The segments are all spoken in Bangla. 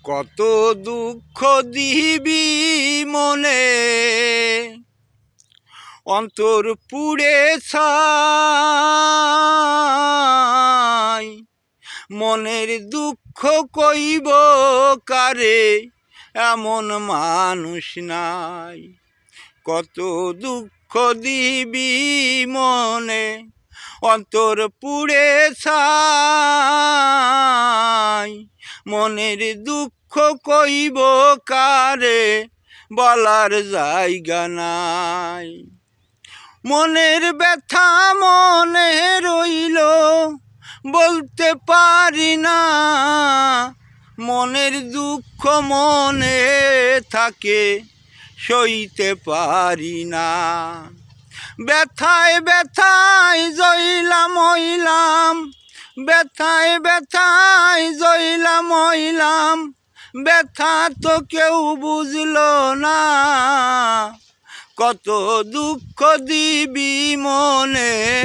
কত দুঃখ দিবি মনে, অন্তর পুড়ে ছাই। মনের দুঃখ কইব কারে, এমন মানুষ নাই। কত দুঃখ দিবি মনে, অন্তর পুড়ে ছাই। মনের দুঃখ কইব কারে, বলার জায়গা নাই। মনের ব্যথা মনে রইল, বলতে পারি না। মনের দুঃখ মনে থাকে, সইতে পারি না। ব্যথায় ব্যথায় জইলাম হইলাম, ব্যথায় ব্যথায় জইলাম হইলাম। ব্যথা তো কেউ বুঝলো না। কত দুঃখ দিবি মনে,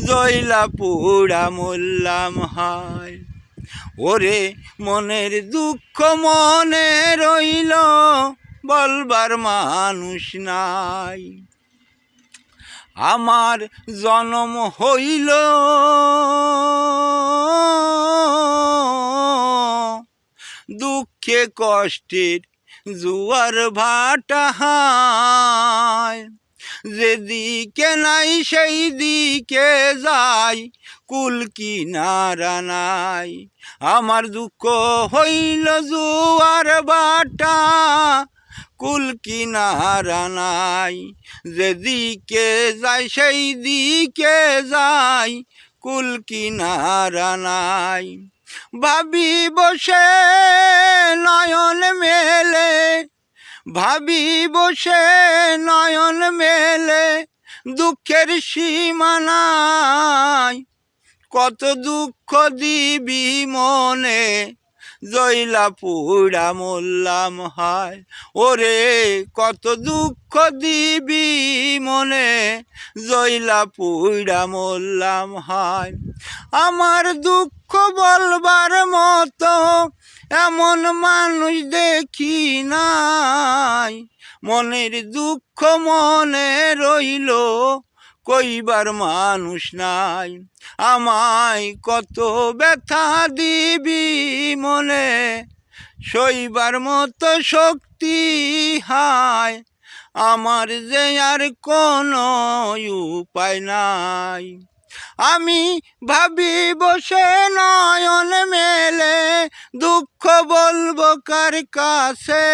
জইলা পুরা মরলাম হায়। ওরে মনের দুঃখ মনে রইল, বলবার মানুষ নাই। আমার জন্ম হইল দুঃখে কষ্টের জুয়ার ভাটায়। যেদিকে নাই সেই দিকে যাই, কুল কিনারা নাই। আমার দুঃখ হইল জুয়ার ভাটা, কুল কিনারা নাই। যেদিকে যাই সেই দিকে যাই, কুল কিনারা নাই। ভাবি বসে নয়ন মেলে, ভাবি বসে নয়ন মেলে, দুঃখের সীমা নাই। কত দুঃখ দিবি মনে, জইলা পুরা মরলাম হায়। ওরে কত দুঃখ দিবি মনে, জইলা পুরা মরলাম হায়। আমার দুঃখ বলবার মতো এমন মানুষ দেখি নাই। মনের দুঃখ মনে রইল, কইবার মানুষ নাই। আমায় কত ব্যথা দিবি মনে, সইবার মতো শক্তি হায়। আমার যে আর কোনো উপায় নাই। আমি ভাবি বসে নয়ন মেলে, দুঃখ বলবো কার কাছে।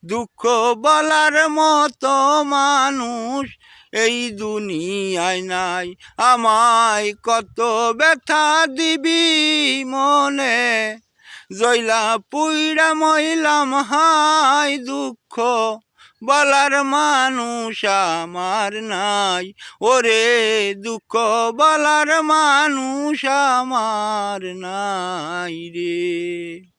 দুঃখ বলার মতো মানুষ এই দুনিয়ায় নাই। আমায় কত ব্যথা দিবি মনে, জইলা পুইরা মইলাম হায়। দুঃখ বলার মানুষ আমার নাই। ওরে দুঃখ বলার মানুষ আমার নাই রে।